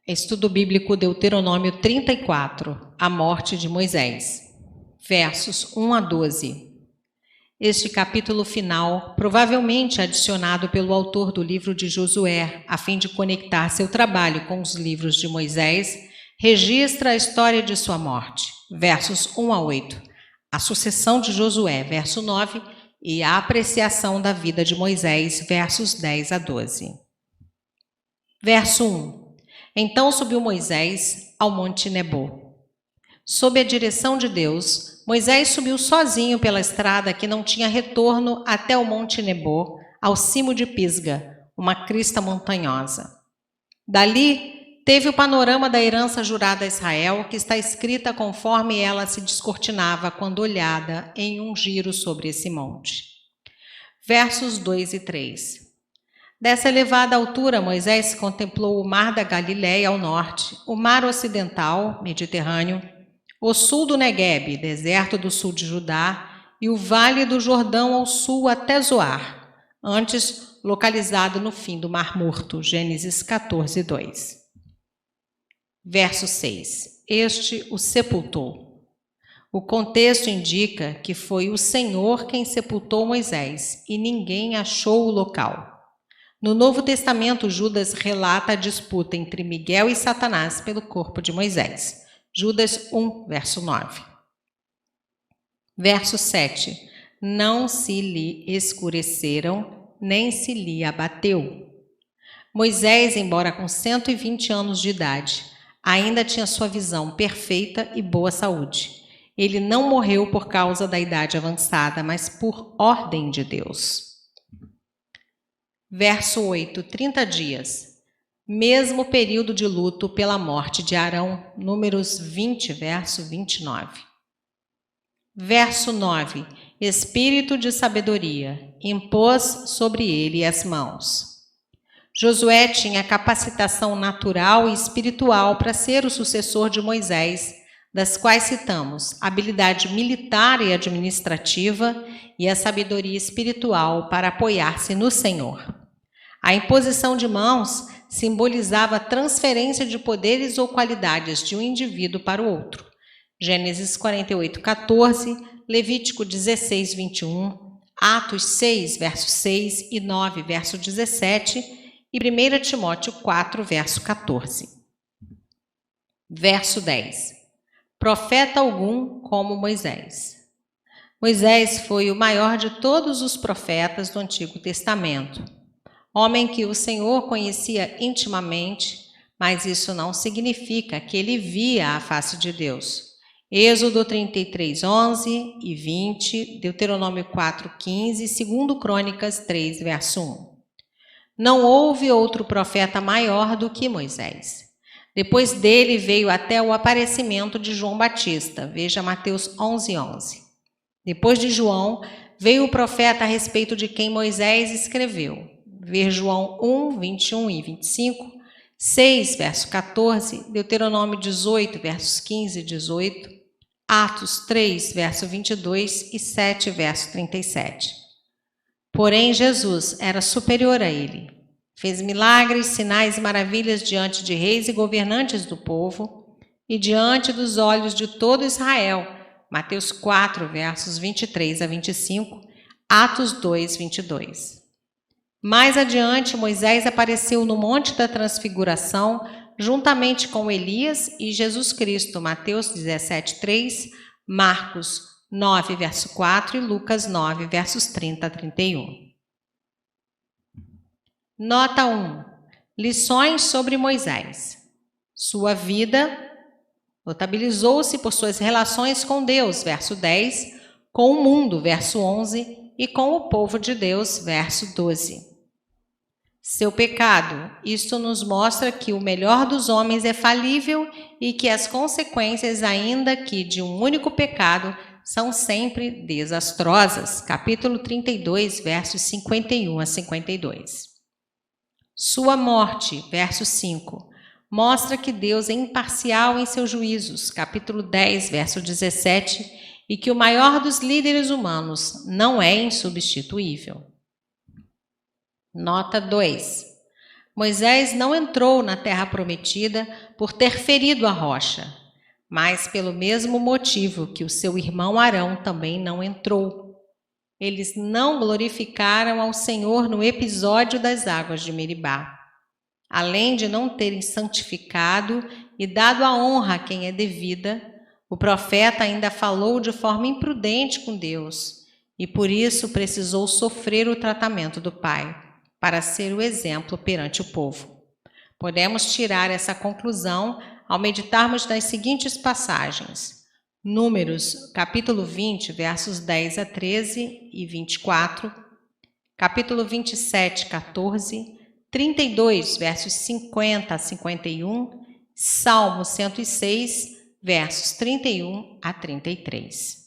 Estudo bíblico Deuteronômio 34, a morte de Moisés, versos 1 a 12. Este capítulo final, provavelmente adicionado pelo autor do livro de Josué, a fim de conectar seu trabalho com os livros de Moisés, registra a história de sua morte, versos 1 a 8, a sucessão de Josué, verso 9, e a apreciação da vida de Moisés, versos 10 a 12. Verso 1. Então subiu Moisés ao monte Nebo. Sob a direção de Deus, Moisés subiu sozinho pela estrada que não tinha retorno até o monte Nebo, ao cimo de Pisga, uma crista montanhosa. Dali, teve o panorama da herança jurada a Israel, que está escrita conforme ela se descortinava quando olhada em um giro sobre esse monte. Versos 2 e 3. Dessa elevada altura, Moisés contemplou o mar da Galileia ao norte, o mar ocidental, Mediterrâneo, o sul do Neguebe, deserto do sul de Judá, e o vale do Jordão ao sul até Zoar, antes localizado no fim do Mar Morto, Gênesis 14, 2. Verso 6. Este o sepultou. O contexto indica que foi o Senhor quem sepultou Moisés, e ninguém achou o local. No Novo Testamento, Judas relata a disputa entre Miguel e Satanás pelo corpo de Moisés. Judas 1, verso 9. Verso 7. Não se lhe escureceram, nem se lhe abateu. Moisés, embora com 120 anos de idade, ainda tinha sua visão perfeita e boa saúde. Ele não morreu por causa da idade avançada, mas por ordem de Deus. Verso 8, 30 dias. Mesmo período de luto pela morte de Arão, Números 20, verso 29. Verso 9. Espírito de sabedoria, impôs sobre ele as mãos. Josué tinha capacitação natural e espiritual para ser o sucessor de Moisés, das quais citamos a habilidade militar e administrativa e a sabedoria espiritual para apoiar-se no Senhor. A imposição de mãos simbolizava a transferência de poderes ou qualidades de um indivíduo para o outro. Gênesis 48, 14, Levítico 16, 21, Atos 6, verso 6 e 9, verso 17 e 1 Timóteo 4, verso 14. Verso 10. Profeta algum como Moisés. Moisés foi o maior de todos os profetas do Antigo Testamento. Homem que o Senhor conhecia intimamente, mas isso não significa que ele via a face de Deus. Êxodo 33, 11 e 20, Deuteronômio 4, 15, 2 Crônicas 3, verso 1. Não houve outro profeta maior do que Moisés. Depois dele veio até o aparecimento de João Batista, veja Mateus 11, 11. Depois de João, veio o profeta a respeito de quem Moisés escreveu. Ver João 1, 21 e 25, 6, verso 14, Deuteronômio 18, versos 15 e 18, Atos 3, verso 22 e 7, verso 37. Porém, Jesus era superior a ele. Fez milagres, sinais e maravilhas diante de reis e governantes do povo e diante dos olhos de todo Israel. Mateus 4, versos 23 a 25, Atos 2, 22. Mais adiante, Moisés apareceu no Monte da Transfiguração, juntamente com Elias e Jesus Cristo, Mateus 17, 3, Marcos 9, verso 4 e Lucas 9, versos 30 a 31. Nota 1. Lições sobre Moisés. Sua vida notabilizou-se por suas relações com Deus, verso 10, com o mundo, verso 11, e com o povo de Deus, verso 12. Seu pecado. Isto nos mostra que o melhor dos homens é falível e que as consequências, ainda que de um único pecado, são sempre desastrosas. Capítulo 32, versos 51 a 52. Sua morte, verso 5, mostra que Deus é imparcial em seus juízos. Capítulo 10, verso 17, e que o maior dos líderes humanos não é insubstituível. Nota 2. Moisés não entrou na terra prometida por ter ferido a rocha, mas pelo mesmo motivo que o seu irmão Arão também não entrou. Eles não glorificaram ao Senhor no episódio das águas de Meribá. Além de não terem santificado e dado a honra a quem é devida, o profeta ainda falou de forma imprudente com Deus e por isso precisou sofrer o tratamento do pai, para ser o exemplo perante o povo. Podemos tirar essa conclusão ao meditarmos nas seguintes passagens. Números, capítulo 20, versos 10 a 13 e 24, capítulo 27, 14, 32, versos 50 a 51, Salmo 106, versos 31 a 33.